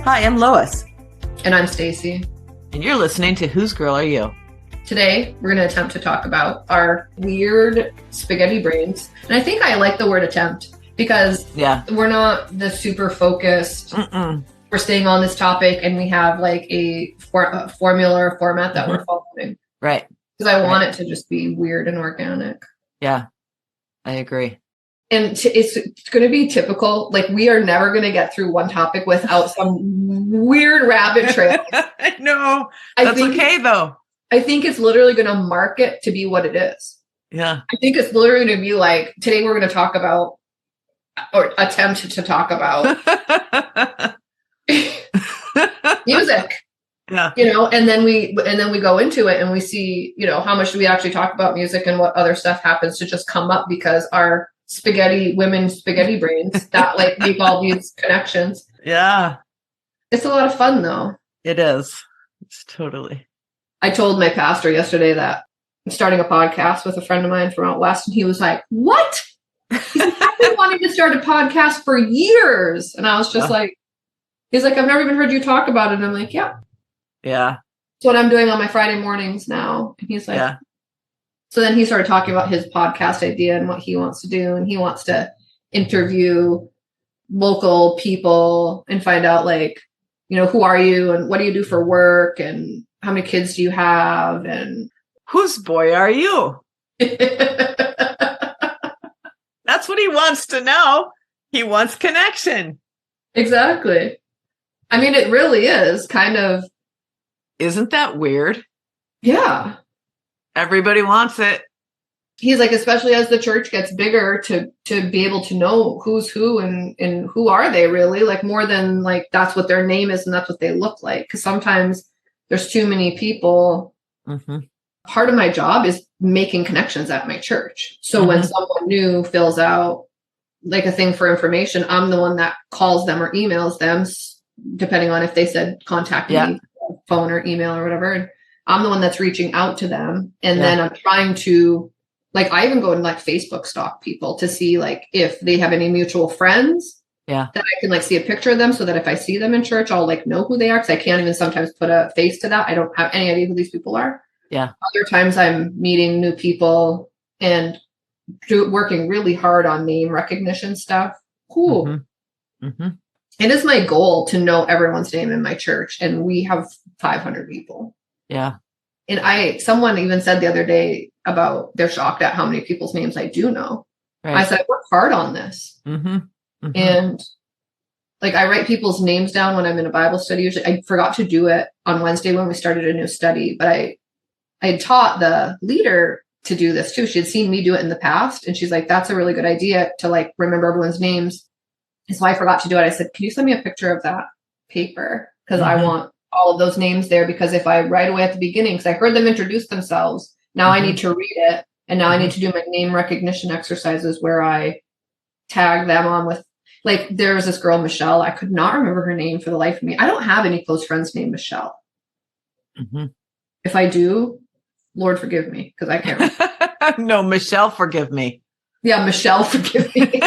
Hi, I'm Lois. And I'm Stacey. And you're listening to Whose Girl Are You? Today, we're going to attempt to talk about our weird spaghetti brains. And I think I like the word attempt because we're not the super focused. We're staying on this topic and we have like a formula or format that we're following. Right. Because I want it to just be weird and organic. Yeah, I agree. And it's going to be typical. Like, we are never going to get through one topic without some weird rabbit trail. No, that's okay, though. I think it's literally going to mark it to be what it is. Yeah. I think it's literally going to be like, today we're going to talk about, or attempt to talk about music. Yeah. You know, and then we go into it and we see, you know, how much do we actually talk about music and what other stuff happens to just come up because our women's spaghetti brains that like make all these connections. Yeah. It's a lot of fun though. It is. It's totally. I told my pastor yesterday that I'm starting a podcast with a friend of mine from out west, and he was like, "What?" He's like, "I've been wanting to start a podcast for years." And I was just like, he's like, "I've never even heard you talk about it." And I'm like, "Yeah. Yeah. It's what I'm doing on my Friday mornings now." And he's like, yeah. So then he started talking about his podcast idea and what he wants to do. And he wants to interview local people and find out, like, you know, who are you and what do you do for work and how many kids do you have and whose boy are you? That's what he wants to know. He wants connection. Exactly. I mean, it really is kind of. Isn't that weird? Yeah. Everybody wants it. He's like, especially as the church gets bigger, to be able to know who's who and who are they really, like, more than like that's what their name is and that's what they look like. Because sometimes there's too many people. Part of my job is making connections at my church. So when someone new fills out like a thing for information, I'm the one that calls them or emails them, depending on if they said contact me, phone or email or whatever. And I'm the one that's reaching out to them. And then I'm trying to, like, I even go and like Facebook stalk people to see like if they have any mutual friends that I can like see a picture of them so that if I see them in church, I'll like know who they are. Cause I can't even sometimes put a face to that. I don't have any idea who these people are. Yeah. Other times I'm meeting new people and working really hard on name recognition stuff. Cool. It is my goal to know everyone's name in my church. And we have 500 people. Yeah. And someone even said the other day about they're shocked at how many people's names I do know. Right. I said, I work hard on this. And like, I write people's names down when I'm in a Bible study. Usually I forgot to do it on Wednesday when we started a new study, but I had taught the leader to do this too. She had seen me do it in the past. And she's like, that's a really good idea to like remember everyone's names. And so I forgot to do it. I said, can you send me a picture of that paper? Because I want all of those names there, because if I right away at the beginning, because I heard them introduce themselves, now I need to read it. And now I need to do my name recognition exercises where I tag them on with, like, there was this girl, Michelle. I could not remember her name for the life of me. I don't have any close friends named Michelle. If I do, Lord forgive me, because I can't remember. No, Michelle, forgive me. Yeah, Michelle, forgive me.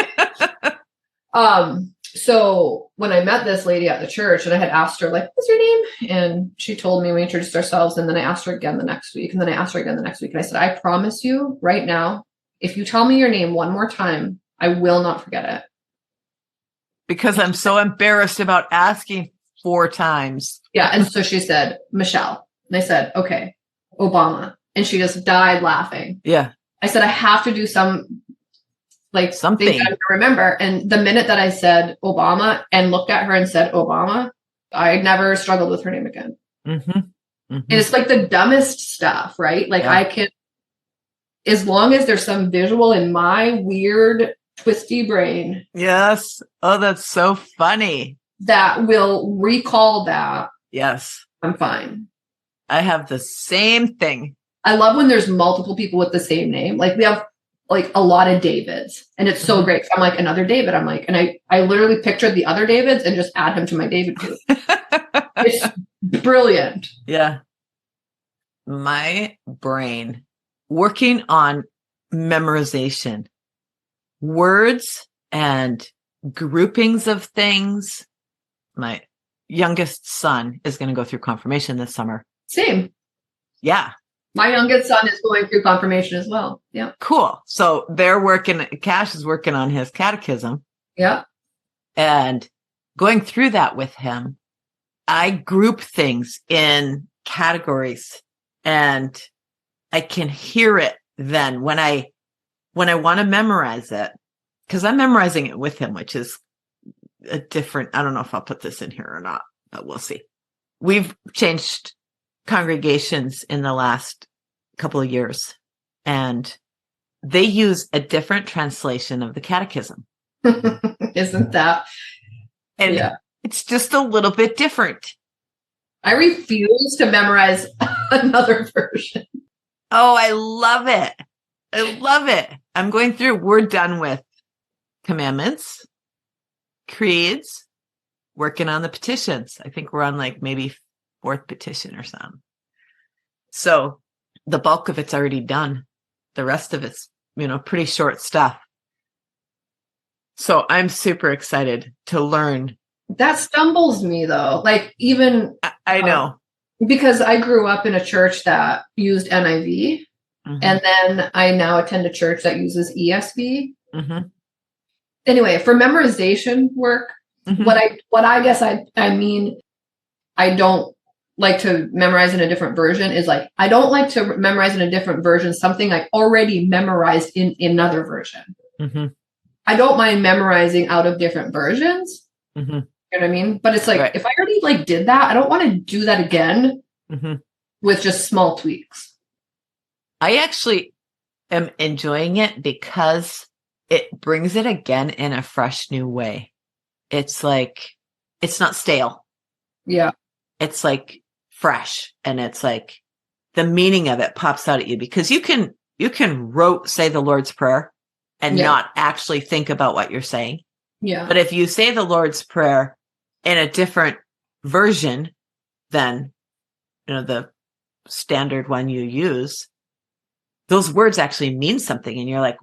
So when I met this lady at the church and I had asked her, like, what's your name? And she told me, we introduced ourselves. And then I asked her again the next week. And then I asked her again the next week. And I said, I promise you right now, if you tell me your name one more time, I will not forget it. Because I'm so embarrassed about asking 4 times. Yeah. And so she said, Michelle. And I said, okay, Obama. And she just died laughing. Yeah. I said, I have to do something that I remember. And the minute that I said Obama and looked at her and said Obama, I never struggled with her name again. And it's like the dumbest stuff, right? Like I can, as long as there's some visual in my weird, twisty brain. Yes. Oh, that's so funny. That will recall that. Yes. I'm fine. I have the same thing. I love when there's multiple people with the same name. Like we have like a lot of Davids, and it's so great. I'm like, another David. I'm like, and I literally pictured the other Davids and just add him to my David group. It's brilliant. Yeah. My brain working on memorization, words and groupings of things. My youngest son is going to go through confirmation this summer. Same. Yeah. My youngest son is going through confirmation as well. Yeah. Cool. So Cash is working on his catechism. Yeah. And going through that with him, I group things in categories, and I can hear it then when I want to memorize it, because I'm memorizing it with him, which is a different, I don't know if I'll put this in here or not, but we'll see. We've changed congregations in the last couple of years, and they use a different translation of the catechism. Isn't that? And yeah. It's just a little bit different. I refuse to memorize another version. Oh, I love it. I love it. I'm going through, we're done with commandments, creeds, working on the petitions. I think we're on like maybe 4th petition or something. So the bulk of it's already done. The rest of it's, pretty short stuff. So I'm super excited to learn. That stumbles me though. Like even I know. Because I grew up in a church that used NIV, and then I now attend a church that uses ESV. Anyway, for memorization work, what I guess I mean, I don't like to memorize in a different version is like, I don't like to memorize in a different version something I already memorized in another version. I don't mind memorizing out of different versions. You know what I mean? But it's like, if I already like did that, I don't want to do that again with just small tweaks. I actually am enjoying it because it brings it again in a fresh new way. It's like, it's not stale. Yeah. It's like fresh, and it's like the meaning of it pops out at you, because you can say the Lord's Prayer and not actually think about what you're saying. Yeah. But if you say the Lord's Prayer in a different version than, the standard one you use, those words actually mean something. And you're like,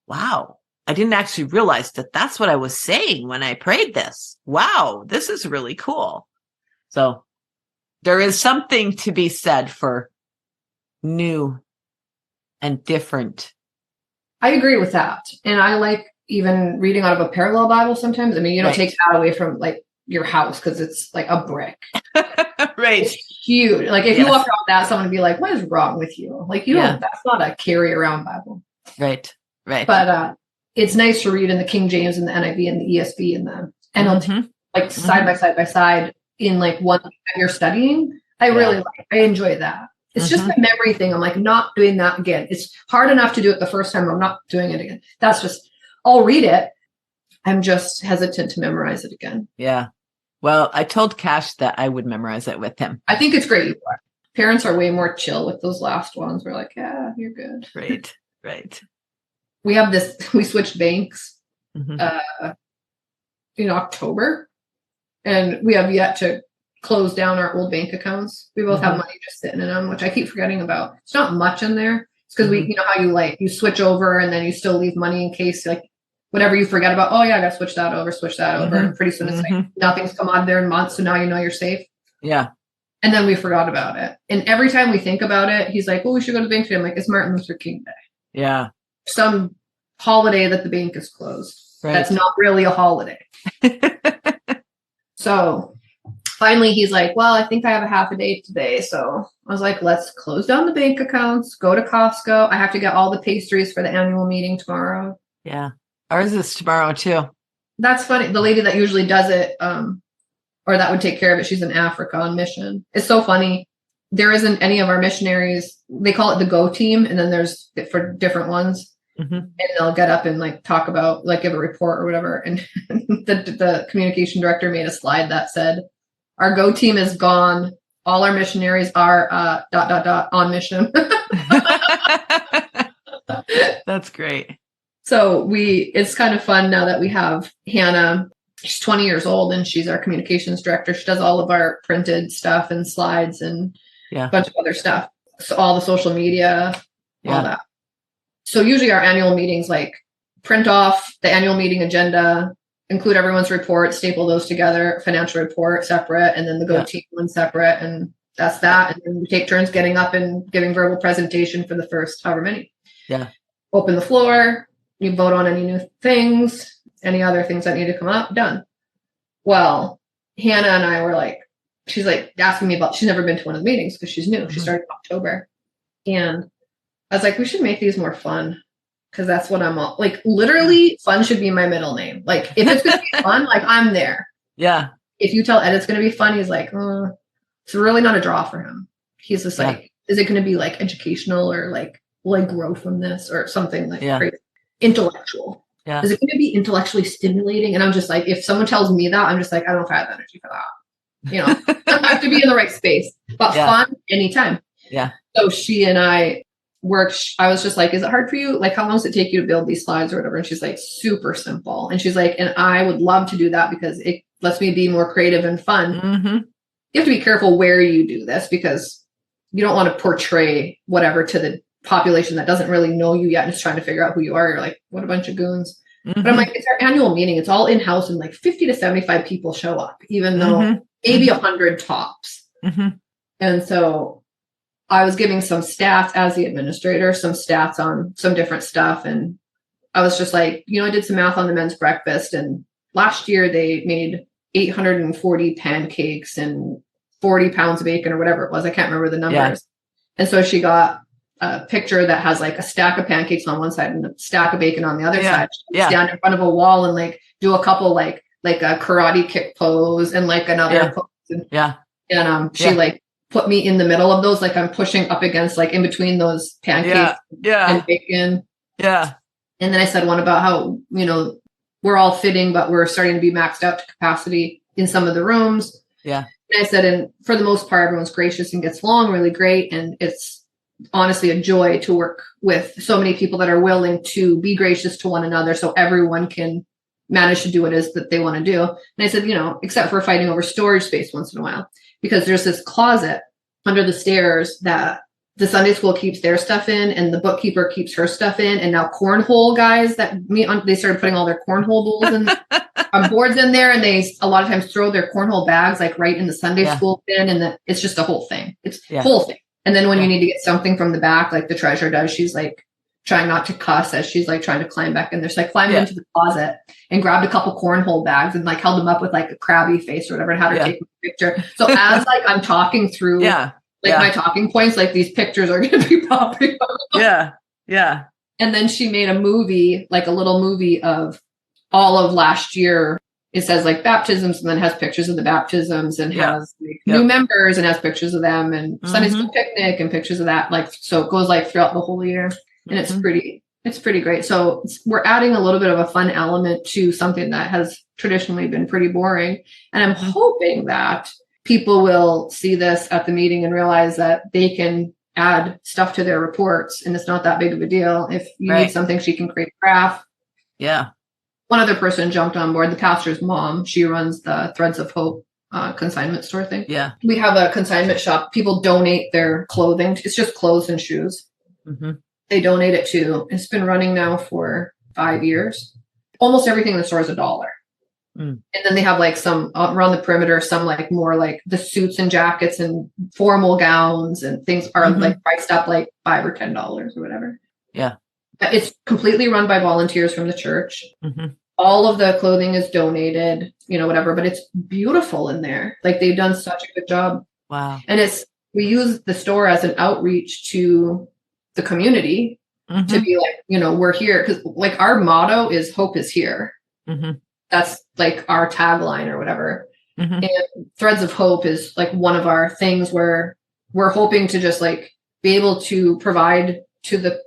wow, I didn't actually realize that that's what I was saying when I prayed this. Wow, this is really cool. So there is something to be said for new and different. I agree with that. And I like even reading out of a parallel Bible sometimes. I mean, you don't take that away from like your house because it's like a brick. Right. It's huge. Like if you walk around that, someone would be like, what is wrong with you? Like, you don't, that's not a carry around Bible. Right. But it's nice to read in the King James and the NIV and the ESV and the NLT, like side by side in like one that you're studying. I enjoy that. It's just a memory thing. I'm like, not doing that again. It's hard enough to do it the first time. I'm not doing it again. That's just, I'll read it. I'm just hesitant to memorize it again. Yeah. Well, I told Cash that I would memorize it with him. I think it's great. Parents are way more chill with those last ones. We're like, yeah, you're good. Right. We switched banks in October, and we have yet to close down our old bank accounts. We both have money just sitting in them, which I keep forgetting about. It's not much in there. It's because we, how you switch over and then you still leave money in case like whatever you forget about. Oh yeah, I got to switch that over. And pretty soon it's like nothing's come out of there in months. So now you know you're safe. Yeah. And then we forgot about it. And every time we think about it, he's like, well, we should go to the bank today. I'm like, it's Martin Luther King Day. Yeah. Some holiday that the bank is closed. Right. That's not really a holiday. So finally he's like, well, I think I have a half a day today. So I was like, let's close down the bank accounts, go to Costco. I have to get all the pastries for the annual meeting tomorrow. Yeah. Ours is tomorrow too. That's funny. The lady that usually does it, or that would take care of it, she's in Africa on mission. It's so funny. There isn't any of our missionaries. They call it the Go team. And then there's for different ones. And they'll get up and like talk about, like give a report or whatever. And the communication director made a slide that said, our Go team is gone. All our missionaries are ... on mission. That's great. So it's kind of fun now that we have Hannah. She's 20 years old and she's our communications director. She does all of our printed stuff and slides and a bunch of other stuff. So all the social media, all that. So usually our annual meetings, like print off the annual meeting agenda, include everyone's report, staple those together, financial report separate, and then the Go team one separate. And that's that. And then we take turns getting up and giving verbal presentation for the first however many. Yeah. Open the floor. You vote on any new things, any other things that need to come up, done. Well, Hannah and I were like, she's like asking me about, she's never been to one of the meetings because she's new. She started in October. And I was like, we should make these more fun. Because that's what I'm all like. Literally, fun should be my middle name. Like, if it's going to be fun, like I'm there. Yeah. If you tell Ed it's going to be fun, he's like, it's really not a draw for him. He's just like, is it going to be like educational or like grow from this or something like crazy? Intellectual. Yeah. Is it going to be intellectually stimulating? And I'm just like, if someone tells me that, I'm just like, I don't know if I have energy for that. You know, I have to be in the right space. But fun anytime. Yeah. So she and I worked. I was just like, is it hard for you? Like, how long does it take you to build these slides or whatever? And she's like, super simple. And she's like, and I would love to do that because it lets me be more creative and fun. Mm-hmm. You have to be careful where you do this because you don't want to portray whatever to the population that doesn't really know you yet and is trying to figure out who you are. You're like, what a bunch of goons. Mm-hmm. But I'm like, it's our annual meeting. It's all in-house and like 50 to 75 people show up, even though maybe 100 tops. Mm-hmm. And so I was giving some stats as the administrator, some stats on some different stuff. And I was just like, you know, I did some math on the men's breakfast. And last year they made 840 pancakes and 40 pounds of bacon or whatever it was. I can't remember the numbers. Yeah. And so she got a picture that has like a stack of pancakes on one side and a stack of bacon on the other side. Stand in front of a wall and like do a couple like a karate kick pose and like another pose. And she like put me in the middle of those, like I'm pushing up against like in between those pancakes and bacon. Yeah. And then I said one about how, you know, we're all fitting, but we're starting to be maxed out to capacity in some of the rooms. Yeah. And I said, and for the most part, everyone's gracious and gets along really great. And it's honestly a joy to work with so many people that are willing to be gracious to one another so everyone can manage to do what it is that they want to do. And I said, you know, except for fighting over storage space once in a while, because there's this closet under the stairs that the Sunday school keeps their stuff in and the bookkeeper keeps her stuff in. And now cornhole guys that meet on, they started putting all their cornhole bowls and boards in there. And they a lot of times throw their cornhole bags like right in the Sunday school bin. And it's just a whole thing. It's a whole thing. And then when you need to get something from the back, like the treasurer does, she's like trying not to cuss as she's like trying to climb back in there. So I climbed into the closet and grabbed a couple cornhole bags and like held them up with like a crabby face or whatever and had her take a picture. So as like I'm talking through my talking points, like these pictures are going to be popping up. Yeah. And then she made a movie, like a little movie of all of last year. It says like baptisms and then has pictures of the baptisms and has like, new members and has pictures of them and Sunday school picnic and pictures of that. Like, so it goes like throughout the whole year and it's pretty great. So we're adding a little bit of a fun element to something that has traditionally been pretty boring. And I'm hoping that people will see this at the meeting and realize that they can add stuff to their reports and it's not that big of a deal. If you need something, she can create a graph. Yeah. One other person jumped on board, the pastor's mom. She runs the Threads of Hope consignment store thing. Yeah. We have a consignment shop. People donate their clothing. It's just clothes and shoes. Mm-hmm. They donate it to. It's been running now for 5 years. Almost everything in the store is $1. And then they have like some around the perimeter, some like more like the suits and jackets and formal gowns and things are like priced up like $5 or $10 or whatever. Yeah. It's completely run by volunteers from the church. Mm-hmm. All of the clothing is donated, you know, whatever, but it's beautiful in there. Like they've done such a good job. Wow. And we use the store as an outreach to the community to be like, you know, we're here. Cause like our motto is hope is here. Mm-hmm. That's like our tagline or whatever. Mm-hmm. And Threads of Hope is like one of our things where we're hoping to just like be able to provide to the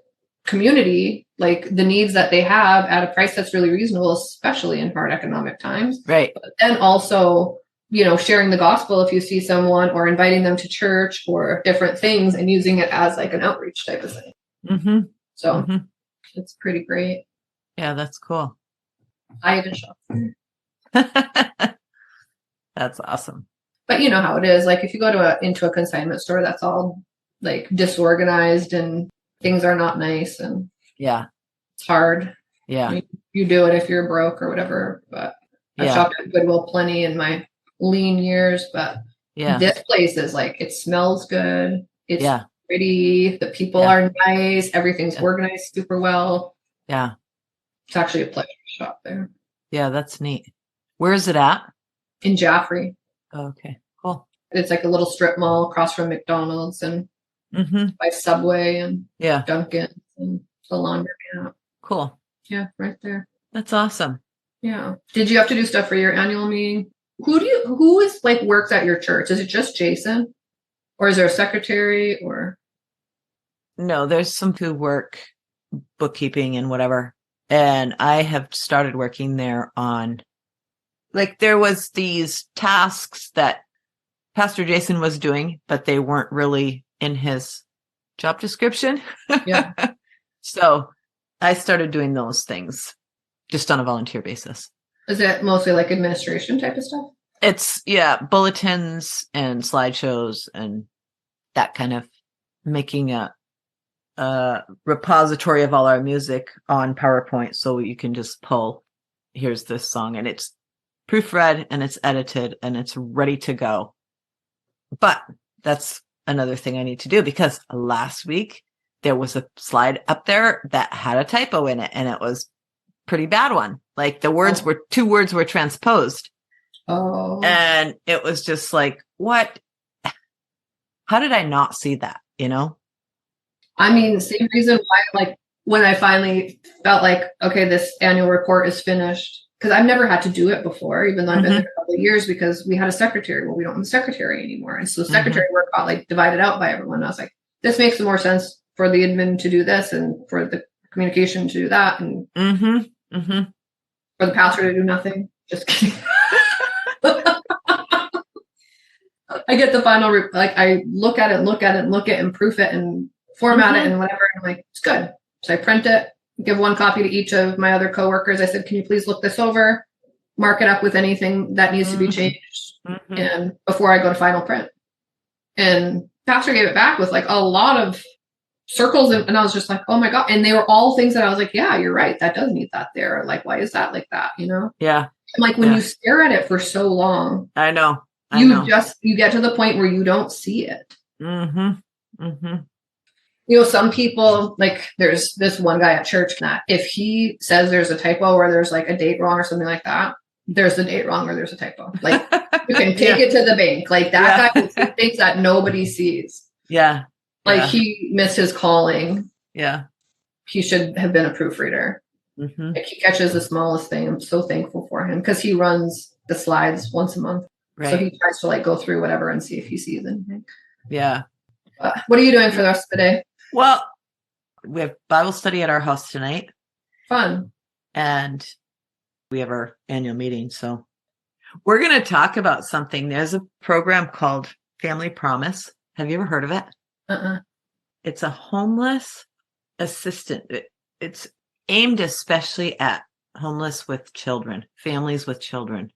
community, like the needs that they have at a price that's really reasonable, especially in hard economic times. Right. But then also, you know, sharing the gospel if you see someone or inviting them to church or different things and using it as like an outreach type of thing. Mm-hmm. So it's pretty great. Yeah, that's cool. I even shop. That's awesome. But you know how it is. Like if you go into a consignment store, that's all like disorganized and things are not nice and it's hard. Yeah. You do it if you're broke or whatever, but I've Yeah. shopped at Goodwill plenty in my lean years, but Yeah. this place is like, it smells good. It's Yeah. pretty. The people Yeah. are nice. Everything's Yeah. organized super well. Yeah. It's actually a pleasure to shop there. Yeah. That's neat. Where is it at? In Jaffrey. Okay. Cool. It's like a little strip mall across from McDonald's and by Subway and Yeah. Dunkin' and the laundromat. Cool. Yeah, right there. That's awesome. Yeah. Did you have to do stuff for your annual meeting? Who is like works at your church? Is it just Jason? Or is there a secretary or? No, there's some who work bookkeeping and whatever. And I have started working there on, like, there was these tasks that Pastor Jason was doing, but they weren't really in his job description. Yeah. So I started doing those things just on a volunteer basis. Is it mostly like administration type of stuff? It's, yeah, bulletins and slideshows and that kind of, making a repository of all our music on PowerPoint so you can just pull, here's this song, and it's proofread and it's edited and it's ready to go. But that's another thing I need to do, because last week there was a slide up there that had a typo in it, and it was pretty bad one. Like the words were, 2 words were transposed. Oh. And it was just like, what? How did I not see that? You know? I mean, the same reason why, like, when I finally felt like, okay, this annual report is finished, because I've never had to do it before, even though I've been there a couple of years, because we had a secretary. Well, we don't have a secretary anymore. And so secretary work got like divided out by everyone. I was like, this makes more sense for the admin to do this and for the communication to do that. And for the pastor to do nothing. Just kidding. I get the final, like I look at it and proof it and format it and whatever. And I'm like, it's good. So I print it, give one copy to each of my other coworkers. I said, can you please look this over, mark it up with anything that needs to be changed, and before I go to final print. And pastor gave it back with like a lot of circles, and I was just like, oh my God. And they were all things that I was like, yeah, you're right. That does need that there. Like, why is that like that? You know? Yeah. And like when you stare at it for so long, I know. You get to the point where you don't see it. You know, some people, like there's this one guy at church that if he says there's a typo or there's like a date wrong or something like that, there's the date wrong or there's a typo. Like you can take it to the bank. Like that guy thinks that nobody sees. Yeah. Like he missed his calling. Yeah. He should have been a proofreader. Like he catches the smallest thing. I'm so thankful for him because he runs the slides once a month. Right. So he tries to like go through whatever and see if he sees anything. Yeah. What are you doing for the rest of the day? Well, we have Bible study at our house tonight. Fun. And we have our annual meeting. So we're going to talk about something. There's a program called Family Promise. Have you ever heard of it? It's a homeless assistant. It's aimed especially at homeless with children, families with children.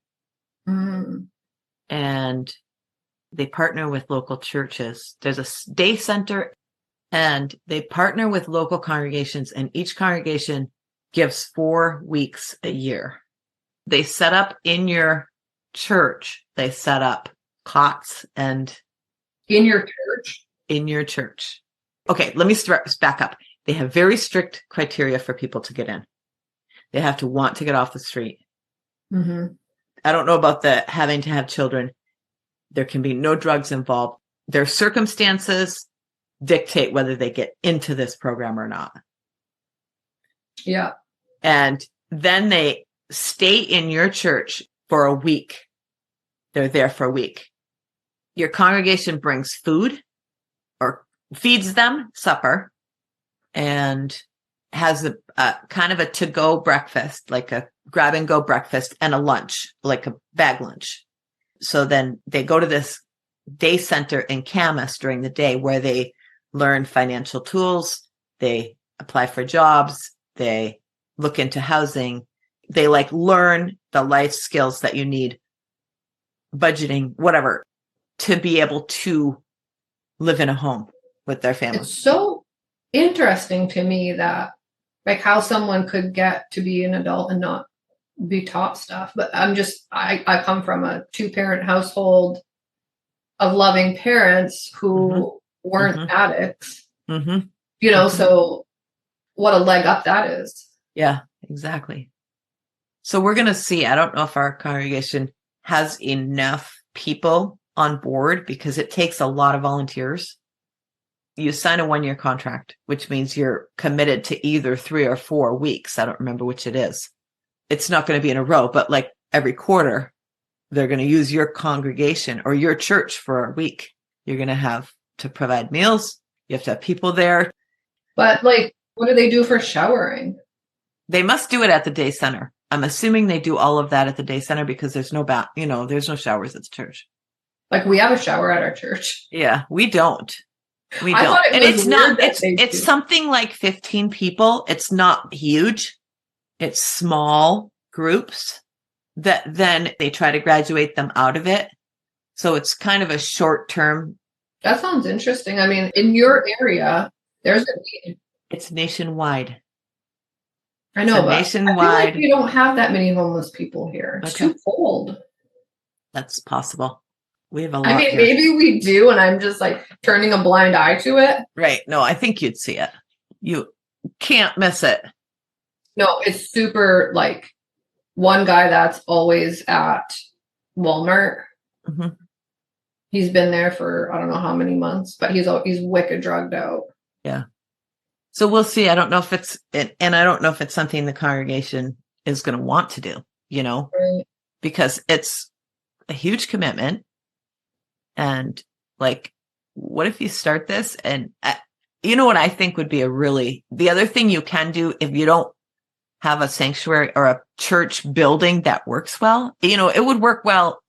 And they partner with local churches. There's a day center, and they partner with local congregations, and each congregation gives 4 weeks a year. They set up in your church, they set up cots and in your church. In your church. Okay, let me back up. They have very strict criteria for people to get in. They have to want to get off the street. I don't know about the having to have children. There can be no drugs involved. Their circumstances dictate whether they get into this program or not. Yeah. And then they stay in your church for a week. They're there for a week. Your congregation brings food or feeds them supper and has a kind of a to-go breakfast, like a grab-and-go breakfast and a lunch, like a bag lunch. So then they go to this day center in Camas during the day where they learn financial tools, they apply for jobs, they look into housing, they like learn the life skills that you need, budgeting, whatever, to be able to live in a home with their family. It's so interesting to me that like how someone could get to be an adult and not be taught stuff. But I come from a 2-parent household of loving parents who weren't addicts, so what a leg up that is. Yeah, exactly. So we're going to see. I don't know if our congregation has enough people on board because it takes a lot of volunteers. You sign a 1-year contract, which means you're committed to either 3 or 4 weeks. I don't remember which it is. It's not going to be in a row, but like every quarter, they're going to use your congregation or your church for a week. You're going to have to provide meals. You have to have people there. But like, what do they do for showering? They must do it at the day center. I'm assuming they do all of that at the day center because there's no there's no showers at the church. Like we have a shower at our church. Yeah, we don't. We I don't. thought it And was it's weird not, that they it's do. something like 15 people. It's not huge. It's small groups that then they try to graduate them out of it. So it's kind of a short term. That sounds interesting. I mean, in your area, there's a need. It's nationwide. I know, It's a but nationwide. I feel like we don't have that many homeless people here. It's too cold. That's possible. We have a lot. I mean, here. maybe we do, and I'm just like turning a blind eye to it. Right. No, I think you'd see it. You can't miss it. No, it's super like one guy that's always at Walmart. He's been there for I don't know how many months, but he's wicked drugged out. Yeah. So we'll see. I don't know if it's, and I don't know if it's something the congregation is going to want to do, Right. because it's a huge commitment. And like, what if you start this? And what I think would be the other thing you can do if you don't have a sanctuary or a church building that works well, it would work well.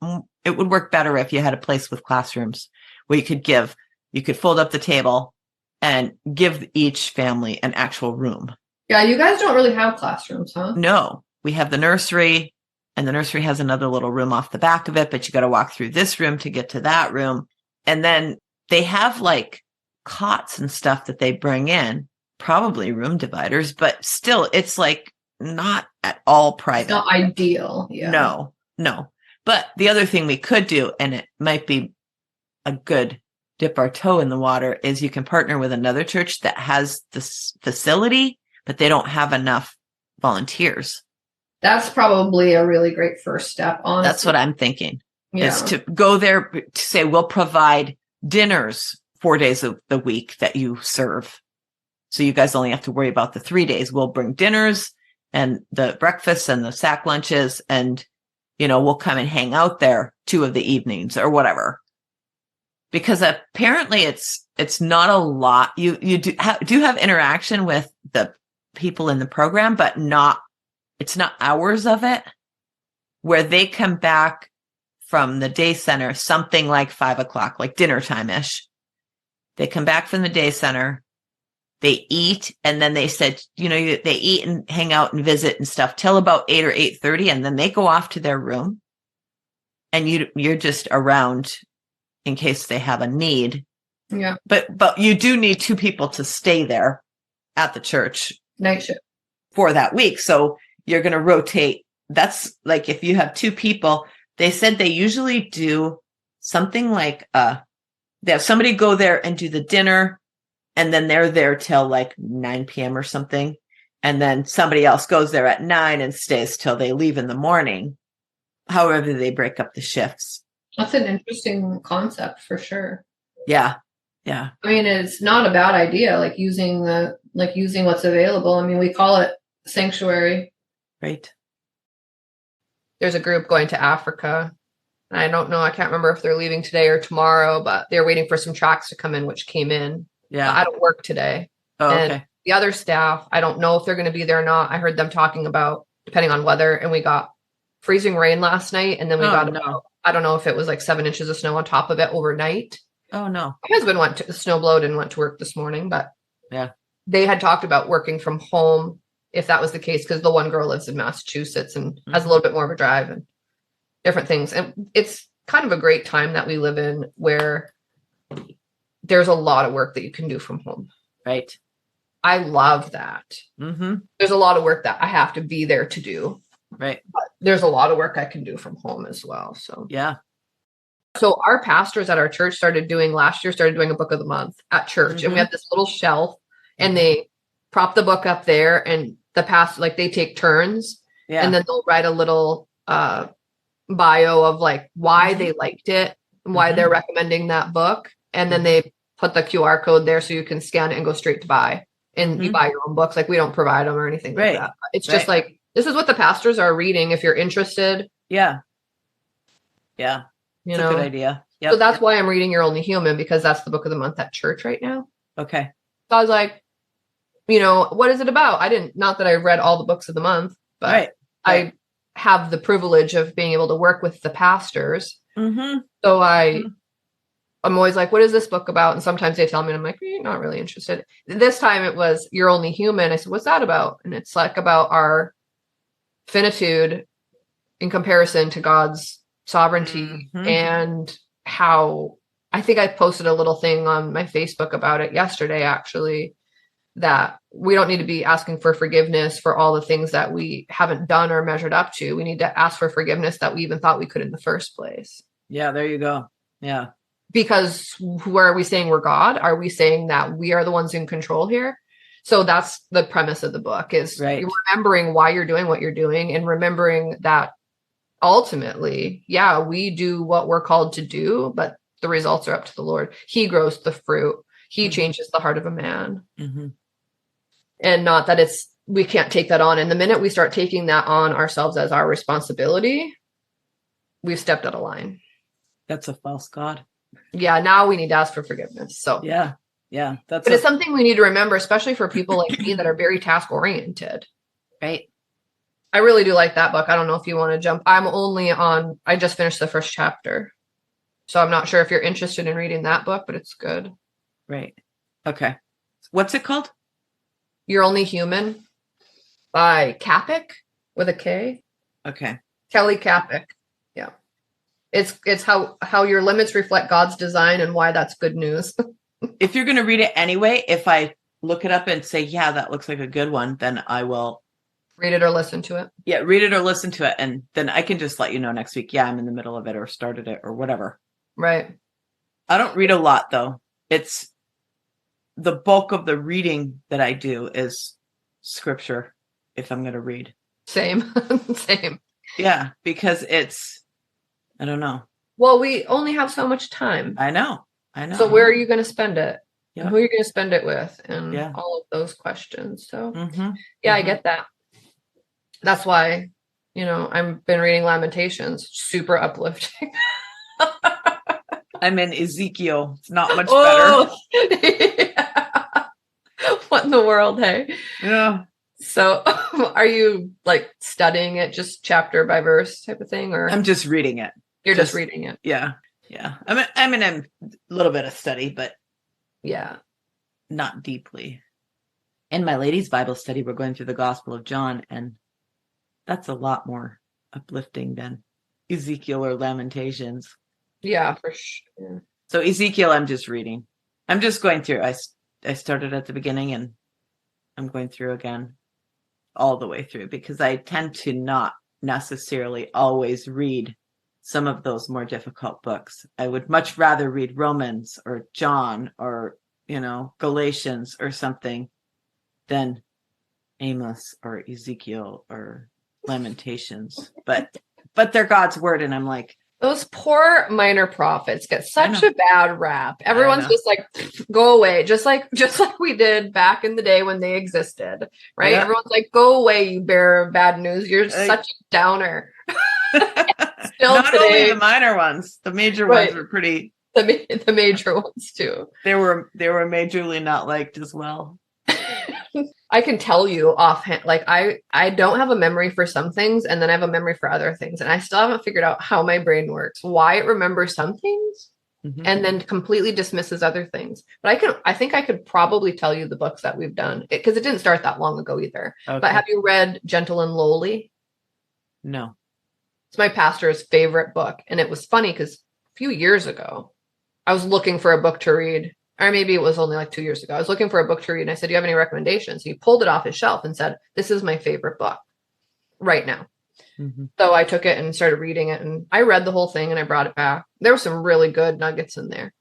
It would work better if you had a place with classrooms where you could fold up the table and give each family an actual room. Yeah, you guys don't really have classrooms, huh? No, we have the nursery, and the nursery has another little room off the back of it, but you got to walk through this room to get to that room. And then they have like cots and stuff that they bring in, probably room dividers, but still it's like not at all private. It's not ideal. Yeah. No. But the other thing we could do, and it might be a good dip our toe in the water, is you can partner with another church that has this facility, but they don't have enough volunteers. That's probably a really great first step, honestly. That's what I'm thinking, is to go there to say, we'll provide dinners 4 days of the week that you serve. So you guys only have to worry about the 3 days. We'll bring dinners and the breakfasts and the sack lunches, and, we'll come and hang out there 2 of the evenings or whatever. Because apparently it's not a lot. You do have interaction with the people in the program, but it's not hours of it, where they come back from the day center, something like 5:00, like dinner time-ish. They come back from the day center, they eat, and then they said, they eat and hang out and visit and stuff till about 8 or 8:30, and then they go off to their room, and you're just around in case they have a need. Yeah. But you do need 2 people to stay there at the church night shift for that week. So you're going to rotate. That's like, if you have 2 people, they said they usually do something like, they have somebody go there and do the dinner, and then they're there till like 9 p.m. or something. And then somebody else goes there at 9 and stays till they leave in the morning. However, they break up the shifts. That's an interesting concept for sure. Yeah. Yeah. I mean, it's not a bad idea, like using what's available. I mean, we call it sanctuary. Right. There's a group going to Africa. And I don't know, I can't remember if they're leaving today or tomorrow, but they're waiting for some tracks to come in, which came in. Yeah. But I don't work today. Oh, and okay. The other staff, I don't know if they're going to be there or not. I heard them talking about, depending on weather, and we got freezing rain last night. And then we got about, I don't know if it was like 7 inches of snow on top of it overnight. Oh, no. My husband went to snowblowed and went to work this morning, but yeah, they had talked about working from home if that was the case, because the one girl lives in Massachusetts and has a little bit more of a drive and different things. And it's kind of a great time that we live in, where there's a lot of work that you can do from home. Right. I love that. Mm-hmm. There's a lot of work that I have to be there to do. Right. But there's a lot of work I can do from home as well. So yeah. So our pastors at our church started doing a book of the month at church. And we had this little shelf and they prop the book up there, and the pastor, like, they take turns and then they'll write a little bio of like why they liked it and why they're recommending that book. And then they put the QR code there so you can scan it and go straight to buy. And you buy your own books. Like, we don't provide them or anything like that. It's just like, this is what the pastors are reading. If you're interested. Yeah. Yeah. You know, a good idea. Yep. So that's why I'm reading You're Only Human, because that's the book of the month at church right now. Okay. So I was like, what is it about? Not that I read all the books of the month, but I have the privilege of being able to work with the pastors. So I'm always like, what is this book about? And sometimes they tell me, and I'm like, not really interested. This time it was You're Only Human. I said, what's that about? And it's like about our finitude in comparison to God's sovereignty, and how, I think I posted a little thing on my Facebook about it yesterday, actually, that we don't need to be asking for forgiveness for all the things that we haven't done or measured up to. We need to ask for forgiveness that we even thought we could in the first place. Yeah, there you go. Yeah. Because where are we saying we're God? Are we saying that we are the ones in control here? So that's the premise of the book, is you're remembering why you're doing what you're doing, and remembering that ultimately, we do what we're called to do, but the results are up to the Lord. He grows the fruit. He changes the heart of a man. And not that we can't take that on. And the minute we start taking that on ourselves as our responsibility, we've stepped out of line. That's a false God. Yeah, now we need to ask for forgiveness. So yeah, but it's something we need to remember, especially for people like me that are very task oriented. Right. I really do like that book. I don't know if you want to jump. I just finished the first chapter, so I'm not sure if you're interested in reading that book, but it's good. Right. Okay. What's it called? You're Only Human by Kapik with a K. Okay. Kelly Kapik. Yeah. It's how your limits reflect God's design and why that's good news. If you're going to read it anyway, if I look it up and say, yeah, that looks like a good one, then I will read it or listen to it. Yeah, read it or listen to it. And then I can just let you know next week. Yeah, I'm in the middle of it or started it or whatever. Right. I don't read a lot, though. It's the bulk of the reading that I do is scripture, if I'm going to read. Same. Same. Yeah, because I don't know. Well, we only have so much time. I know. So where are you going to spend it? Yeah. And who are you going to spend it with? And all of those questions. So I get that. That's why, I've been reading Lamentations, super uplifting. I'm in Ezekiel. It's not much better. Yeah. What in the world, hey? Yeah. So are you like studying it just chapter by verse type of thing, or? I'm just reading it. You're just reading it. Yeah. Yeah. I'm in a little bit of study, but not deeply. In my ladies' Bible study, we're going through the Gospel of John, and that's a lot more uplifting than Ezekiel or Lamentations. Yeah, for sure. So Ezekiel, I'm just reading. I'm just going through. I started at the beginning, and I'm going through again all the way through, because I tend to not necessarily always read some of those more difficult books. I would much rather read Romans or John or, Galatians or something than Amos or Ezekiel or Lamentations. But they're God's word, and I'm like, those poor minor prophets get such a bad rap. Everyone's just like, go away. Just like we did back in the day when they existed, right? Yeah. Everyone's like, go away, you bearer of bad news. You're such a downer. Still Not today, only the minor ones, the major ones were pretty. The major ones too. They were majorly not liked as well. I can tell you offhand, like I don't have a memory for some things, and then I have a memory for other things, and I still haven't figured out how my brain works, why it remembers some things and then completely dismisses other things. But I think I could probably tell you the books that we've done, because it didn't start that long ago either. Okay. But have you read Gentle and Lowly? No. It's my pastor's favorite book, and it was funny because a few years ago I was looking for a book to read. Or maybe it was only like 2 years ago. I was looking for a book to read, and I said, do you have any recommendations? He pulled it off his shelf and said, this is my favorite book right now. So I took it and started reading it, and I read the whole thing and I brought it back. There were some really good nuggets in there.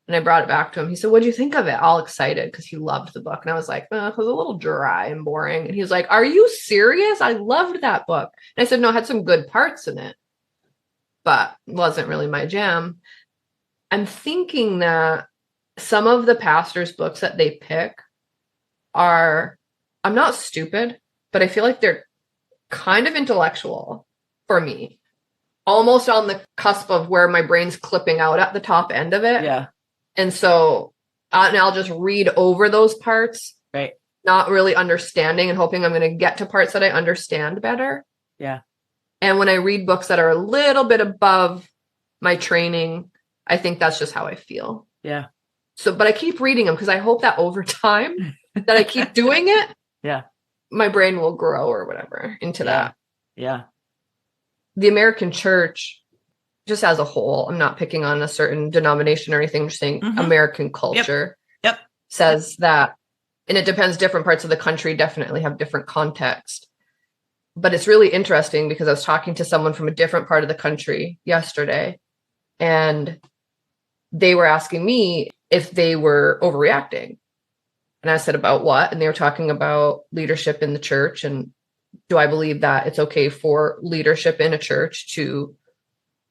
And I brought it back to him. He said, "What'd you think of it?" All excited because he loved the book. And I was like, "Oh, it was a little dry and boring." And he was like, "Are you serious? I loved that book." And I said, "No, it had some good parts in it, but wasn't really my jam." I'm thinking that some of the pastors' books that they pick are, I'm not stupid, but I feel like they're kind of intellectual for me, almost on the cusp of where my brain's clipping out at the top end of it. Yeah. And so and I'll just read over those parts, right, not really understanding and hoping I'm going to get to parts that I understand better. Yeah. And when I read books that are a little bit above my training, I think that's just how I feel. Yeah. So, but I keep reading them because I hope that over time that I keep doing it. Yeah. My brain will grow or whatever into that. Yeah. The American church, just as a whole, I'm not picking on a certain denomination or anything, I'm just saying American culture Yep. says that, and it depends, different parts of the country definitely have different context. But it's really interesting because I was talking to someone from a different part of the country yesterday, and they were asking me if they were overreacting. And I said, "About what?" And they were talking about leadership in the church. And do I believe that it's okay for leadership in a church to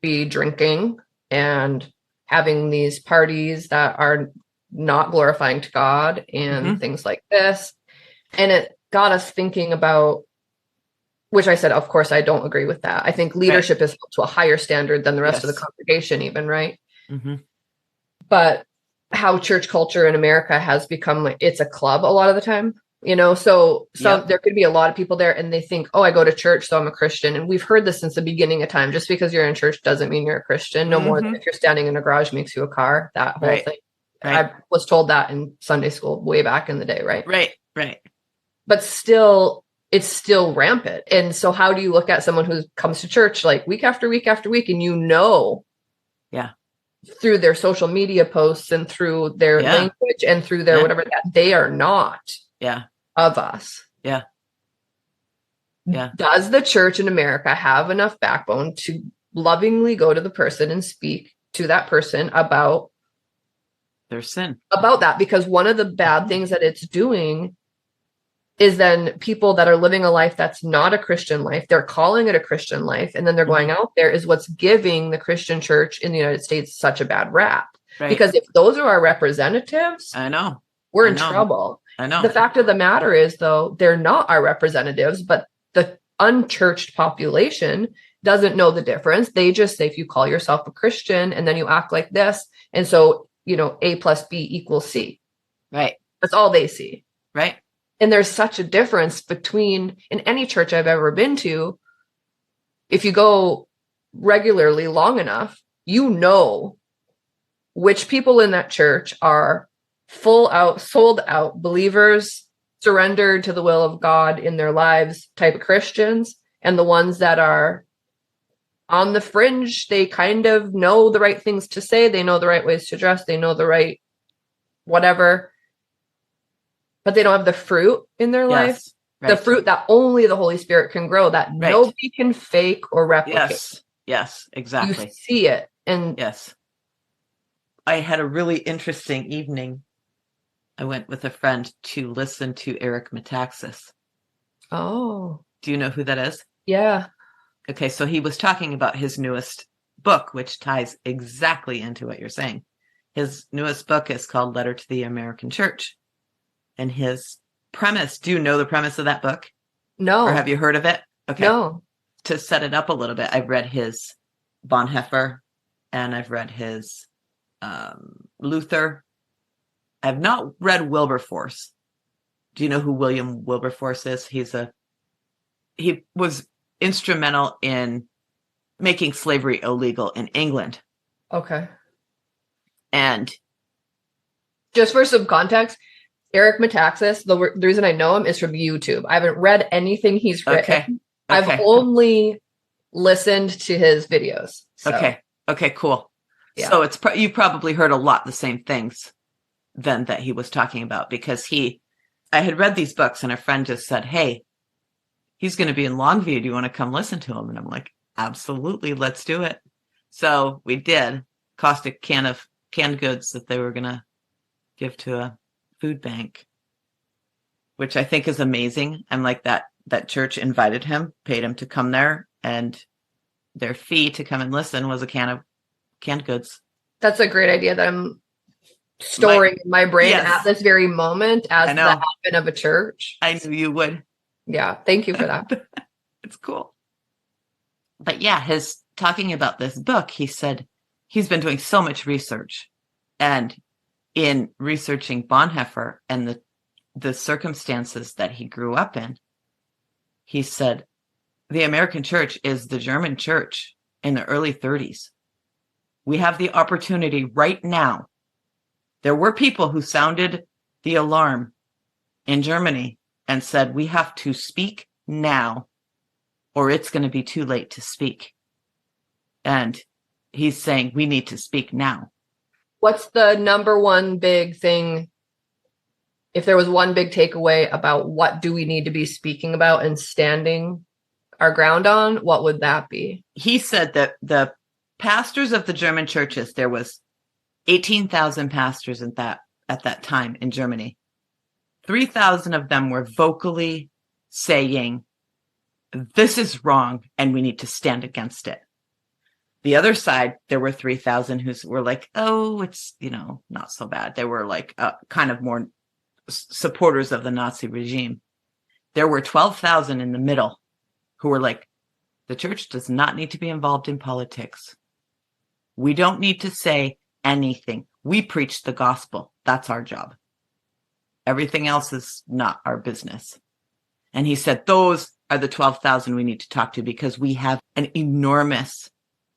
be drinking and having these parties that are not glorifying to God and things like this? And it got us thinking about, which I said, of course, I don't agree with that. I think leadership is to a higher standard than the rest of the congregation even, right? But how church culture in America has become, like, it's a club a lot of the time, so there could be a lot of people there and they think, "Oh, I go to church, so I'm a Christian." And we've heard this since the beginning of time. Just because you're in church doesn't mean you're a Christian. No more than if you're standing in a garage makes you a car, that whole thing. I was told that in Sunday school way back in the day, right? Right. But still, it's still rampant. And so how do you look at someone who comes to church like week after week after week, and through their social media posts and through their language and through their whatever, that they are not of us. Does the church in America have enough backbone to lovingly go to the person and speak to that person about their sin, about that? Because one of the bad things that it's doing is then people that are living a life that's not a Christian life, they're calling it a Christian life, and then they're going out there, is what's giving the Christian church in the United States such a bad rap. Because if those are our representatives, we're in trouble. The fact of the matter is, though, they're not our representatives, but the unchurched population doesn't know the difference. They just say, if you call yourself a Christian and then you act like this, and so, A plus B equals C. Right. That's all they see. Right. And there's such a difference between, in any church I've ever been to, if you go regularly long enough, which people in that church are full out, sold out believers, surrendered to the will of God in their lives type of Christians, and the ones that are on the fringe. They kind of know the right things to say. They know the right ways to dress. They know the right whatever. But they don't have the fruit in their life, the fruit that only the Holy Spirit can grow, that nobody can fake or replicate. Yes, exactly. You see it. And I had a really interesting evening. I went with a friend to listen to Eric Metaxas. Oh. Do you know who that is? Yeah. Okay, so he was talking about his newest book, which ties exactly into what you're saying. His newest book is called Letter to the American Church. And his premise, do you know the premise of that book? No. Or have you heard of it? Okay. No. To set it up a little bit, I've read his Bonhoeffer and I've read his Luther. I've not read Wilberforce. Do you know who William Wilberforce is? He was instrumental in making slavery illegal in England. Okay. And just for some context, Eric Metaxas, the reason I know him is from YouTube. I haven't read anything he's written. Okay. I've only listened to his videos. So. Okay, cool. Yeah. So you probably heard a lot the same things then that he was talking about, because I had read these books and a friend just said, "Hey, he's going to be in Longview. Do you want to come listen to him? And I'm like, absolutely, let's do it. So we did. Cost a can of canned goods that they were going to give to a food bank, which I think is amazing. And like that church invited him, paid him to come there, and their fee to come and listen was a can of canned goods. That's a great idea that I'm storing in my brain at this very moment as the advent of a church. I knew you would. Yeah. Thank you for that. It's cool. But yeah, his talking about this book, he said he's been doing so much research, and in researching Bonhoeffer and the circumstances that he grew up in, he said the American church is the German church in the early 30s. We have the opportunity right now. There were people who sounded the alarm in Germany and said, we have to speak now, or it's going to be too late to speak. And he's saying we need to speak now. What's the number one big thing? If there was one big takeaway about what do we need to be speaking about and standing our ground on, what would that be? He said that the pastors of the German churches, there was 18,000 pastors at that time in Germany. 3,000 of them were vocally saying, this is wrong and we need to stand against it. The other side, there were 3,000 who were like, oh, it's, not so bad. They were like kind of more supporters of the Nazi regime. There were 12,000 in the middle who were like, the church does not need to be involved in politics. We don't need to say anything. We preach the gospel. That's our job. Everything else is not our business. And he said, those are the 12,000 we need to talk to, because we have an enormous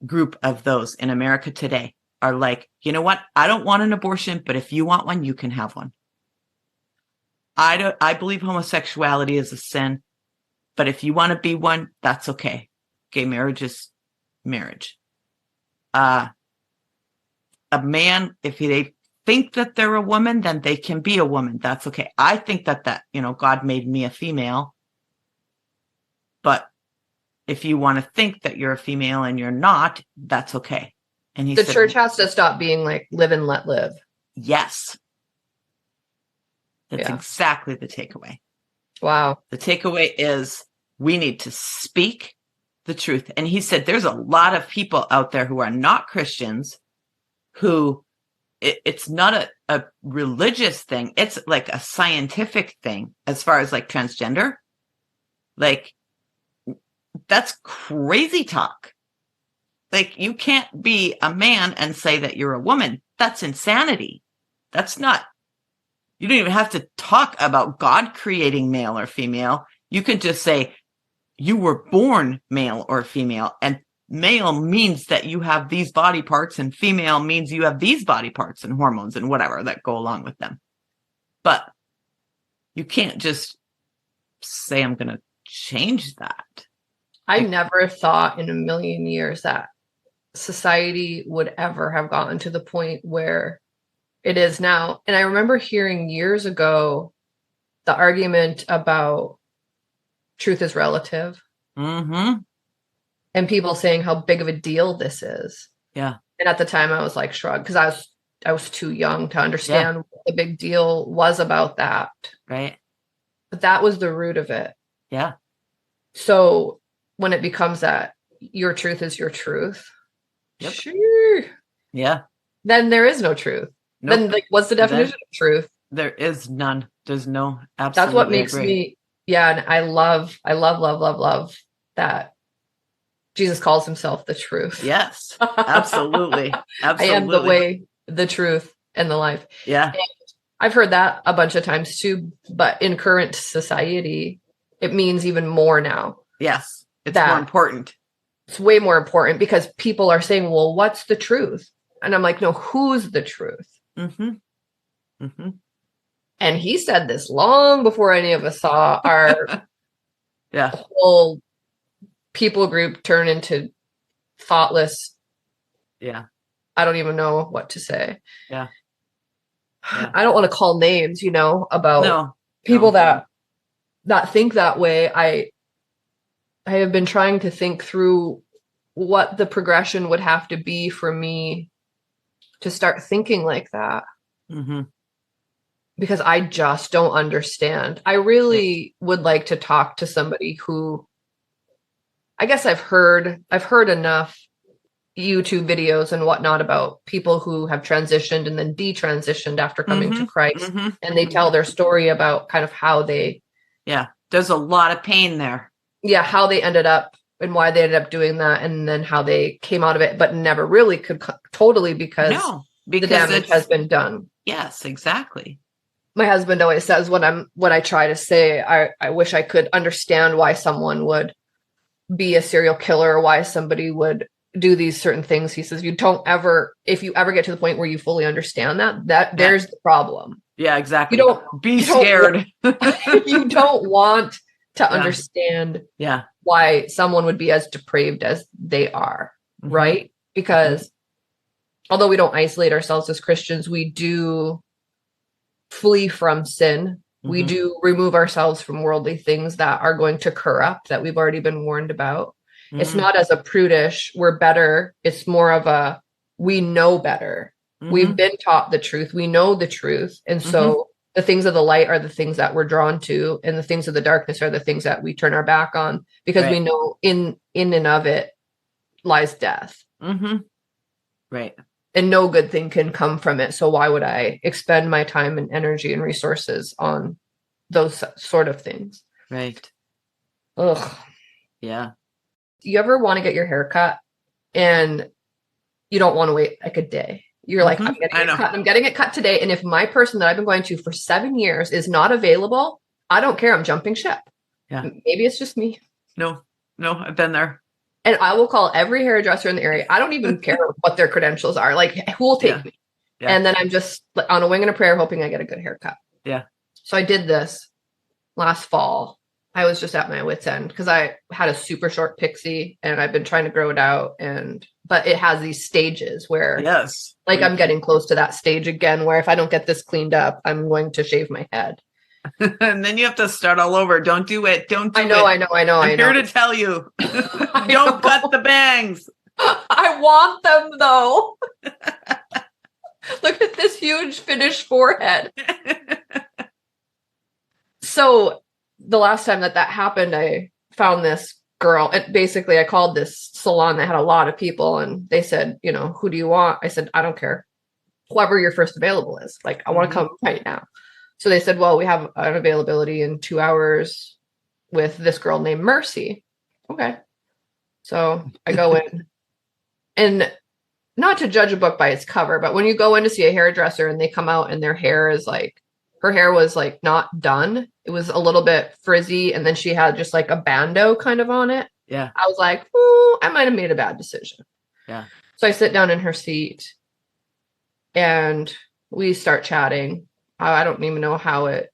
group of those in America today are like, you know what? I don't want an abortion, but if you want one, you can have one. I believe homosexuality is a sin, but if you want to be one, that's okay. Gay marriage is marriage. A man, if they think that they're a woman, then they can be a woman. That's okay. I think that God made me a female, but if you want to think that you're a female and you're not, that's okay. And he said, church has to stop being like live and let live. Yes. That's exactly the takeaway. Wow. The takeaway is we need to speak the truth. And he said there's a lot of people out there who are not Christians who it's not a religious thing. It's like a scientific thing as far as like transgender. Like, that's crazy talk. Like, you can't be a man and say that you're a woman. That's insanity. That's not, you don't even have to talk about God creating male or female. You can just say you were born male or female, and male means that you have these body parts and female means you have these body parts and hormones and whatever that go along with them. But you can't just say, I'm going to change that. I never thought in a million years that society would ever have gotten to the point where it is now. And I remember hearing years ago the argument about truth is relative. Mm-hmm. And people saying how big of a deal this is. Yeah. And at the time I was like shrugged because I was too young to understand what the big deal was about that. Right. But that was the root of it. Yeah. So when it becomes that your truth is your truth, sure. Yeah. Then there is no truth. Nope. Then like, what's the definition of truth? There is none. There's no absolute. That's what makes me, and I love that Jesus calls himself the truth. Yes, absolutely. Absolutely. I am the way, the truth, and the life. Yeah. And I've heard that a bunch of times too, but in current society, it means even more now. Yes. It's more important. It's way more important because people are saying, well, what's the truth? And I'm like, no, who's the truth? Mm-hmm. Mm-hmm. And he said this long before any of us saw our whole people group turn into thoughtless. Yeah. I don't even know what to say. Yeah. I don't want to call names, about people that think that way. I have been trying to think through what the progression would have to be for me to start thinking like that. Mm-hmm. Because I just don't understand. I really would like to talk to somebody who, I guess I've heard enough YouTube videos and whatnot about people who have transitioned and then detransitioned after coming to Christ. And they tell their story about kind of how they. Yeah. There's a lot of pain there. Yeah. How they ended up and why they ended up doing that. And then how they came out of it, but never really could totally because the damage has been done. Yes, exactly. My husband always says when I try to say, I wish I could understand why someone would be a serial killer or why somebody would do these certain things. He says, if you ever get to the point where you fully understand that there's the problem. Yeah, exactly. You don't be scared. You don't want to understand why someone would be as depraved as they are. Right. Because although we don't isolate ourselves as Christians, we do flee from sin. We do remove ourselves from worldly things that are going to corrupt, that we've already been warned about. It's not as a prudish, we're better. It's more of a, we know better. We've been taught the truth. We know the truth. And so the things of the light are the things that we're drawn to. And the things of the darkness are the things that we turn our back on because we know in and of it lies death. Right. And no good thing can come from it. So why would I expend my time and energy and resources on those sort of things? Right. Ugh. Yeah. You ever want to get your hair cut and you don't want to wait like a day? You're like, I'm getting it cut today. And if my person that I've been going to for 7 years is not available, I don't care. I'm jumping ship. Yeah. Maybe it's just me. No, I've been there. And I will call every hairdresser in the area. I don't even care what their credentials are. Like, who will take me? Yeah. And then I'm just on a wing and a prayer, hoping I get a good haircut. Yeah. So I did this last fall. I was just at my wit's end because I had a super short pixie and I've been trying to grow it out. But it has these stages where, I'm getting close to that stage again, where if I don't get this cleaned up, I'm going to shave my head. And then you have to start all over. Don't do it. I know. I'm here to tell you. Don't cut the bangs. I want them though. Look at this huge finished forehead. So the last time that happened, I found this girl. And basically, I called this salon that had a lot of people, and they said, who do you want? I said, I don't care. Whoever your first available is. Like, I want to come right now. So they said, well, we have an availability in 2 hours with this girl named Mercy. Okay. So I go in, and not to judge a book by its cover, but when you go in to see a hairdresser and they come out and their hair is like, her hair was like not done. It was a little bit frizzy. And then she had just like a bandeau kind of on it. Yeah. I was like, I might have made a bad decision. Yeah. So I sit down in her seat and we start chatting. I don't even know how it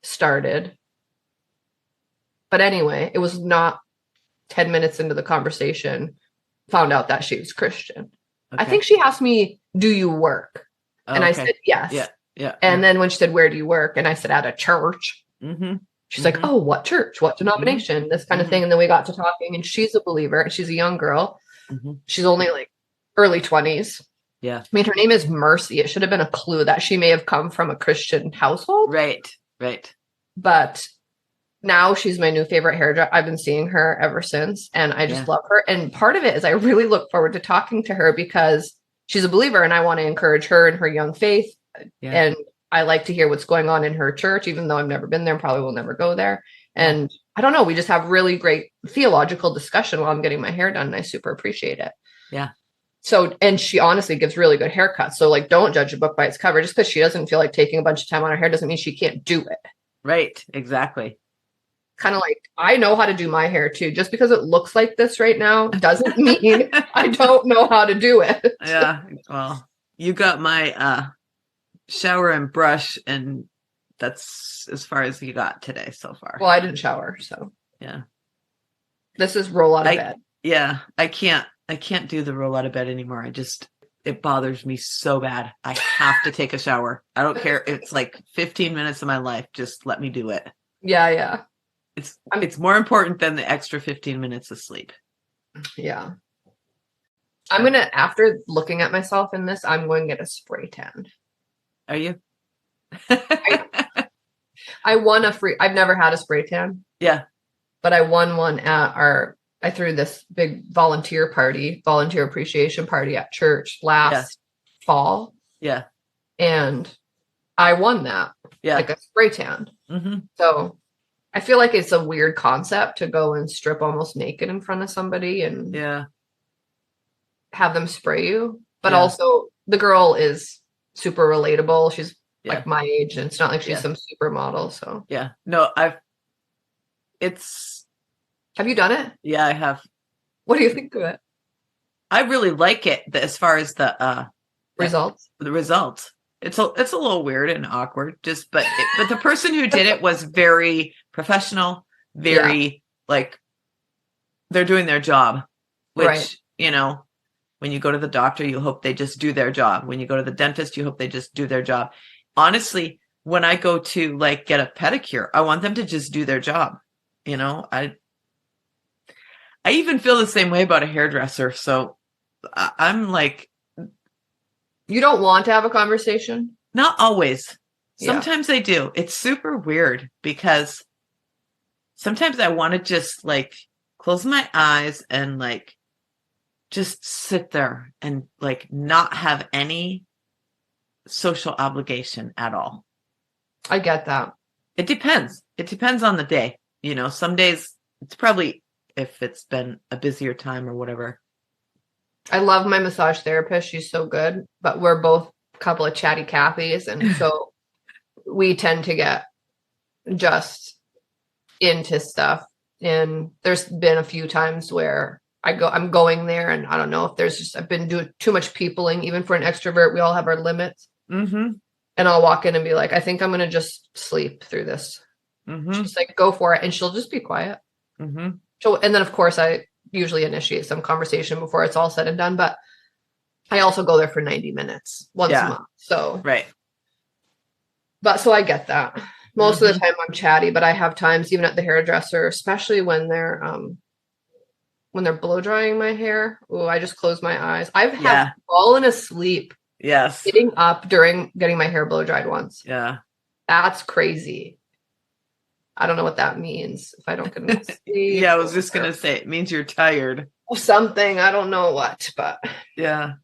started. But anyway, it was not 10 minutes into the conversation, found out that she was Christian. Okay. I think she asked me, do you work? And I said, yes. Yeah. And then when she said, where do you work? And I said, at a church. She's like, oh, what church? What denomination? This kind of thing. And then we got to talking, and she's a believer. She's a young girl. She's only like early 20s. Yeah. I mean, her name is Mercy. It should have been a clue that she may have come from a Christian household. Right. But now she's my new favorite hairdresser. I've been seeing her ever since, and I just love her. And part of it is I really look forward to talking to her because she's a believer, and I want to encourage her in her young faith. Yeah. And I like to hear what's going on in her church, even though I've never been there and probably will never go there. And I don't know, we just have really great theological discussion while I'm getting my hair done, and I super appreciate it. Yeah. So, and she honestly gives really good haircuts. So like, don't judge a book by its cover. Just because she doesn't feel like taking a bunch of time on her hair doesn't mean she can't do it. Right. Exactly. Kind of like, I know how to do my hair too. Just because it looks like this right now doesn't mean I don't know how to do it. Yeah. Well, you got my shower and brush, and that's as far as you got today so far. Well, I didn't shower, so yeah. This is roll out of bed. Yeah. I can't do the roll out of bed anymore. It bothers me so bad. I have to take a shower. I don't care. It's like 15 minutes of my life. Just let me do it. Yeah. It's more important than the extra 15 minutes of sleep. Yeah. I'm going to, after looking at myself in this, I'm going to get a spray tan. Are you? I won I've never had a spray tan. Yeah. But I won one I threw this big volunteer appreciation party at church last fall. Yeah. And I won that. Yeah. Like a spray tan. Mm-hmm. So I feel like it's a weird concept to go and strip almost naked in front of somebody and have them spray you. But also the girl is super relatable. She's like my age, and it's not like she's some supermodel. So no, have you done it? Yeah, I have. What do you think of it? I really like it as far as the results. The results. It's a little weird and awkward, but the person who did it was very professional, very like they're doing their job, which, you know, when you go to the doctor, you hope they just do their job. When you go to the dentist, you hope they just do their job. Honestly, when I go to like get a pedicure, I want them to just do their job. You know, I even feel the same way about a hairdresser. So I'm like, you don't want to have a conversation? Not always. Sometimes I do. It's super weird because sometimes I want to just like close my eyes and like just sit there and like not have any social obligation at all. I get that. It depends. It depends on the day. You know, some days it's probably if it's been a busier time or whatever. I love my massage therapist. She's so good, but we're both a couple of chatty Cathys. And so we tend to get just into stuff. And there's been a few times where I'm going there and I don't know if I've been doing too much peopling, even for an extrovert. We all have our limits. Mm-hmm. And I'll walk in and be like, I think I'm going to just sleep through this. Mm-hmm. She's like, go for it. And she'll just be quiet. Mm-hmm. And then of course I usually initiate some conversation before it's all said and done, but I also go there for 90 minutes once a month. So, so I get that. Most of the time I'm chatty, but I have times even at the hairdresser, especially when they're blow drying my hair. Oh, I just close my eyes. I've had fallen asleep. Yes. Sitting up during getting my hair blow dried once. Yeah. That's crazy. I don't know what that means if I don't get enough sleep. I was just going to say, it means you're tired. Or something. I don't know what, but. Yeah.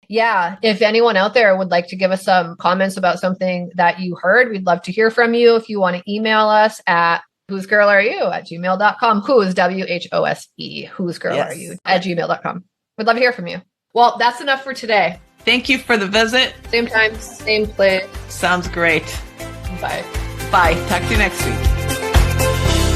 Yeah. If anyone out there would like to give us some comments about something that you heard, we'd love to hear from you. If you want to email us at whosegirlareyou@gmail.com. Whose, WHOSE. whosegirlareyou@gmail.com. We'd love to hear from you. Well, that's enough for today. Thank you for the visit. Same time, same place. Sounds great. Bye. Bye. Talk to you next week.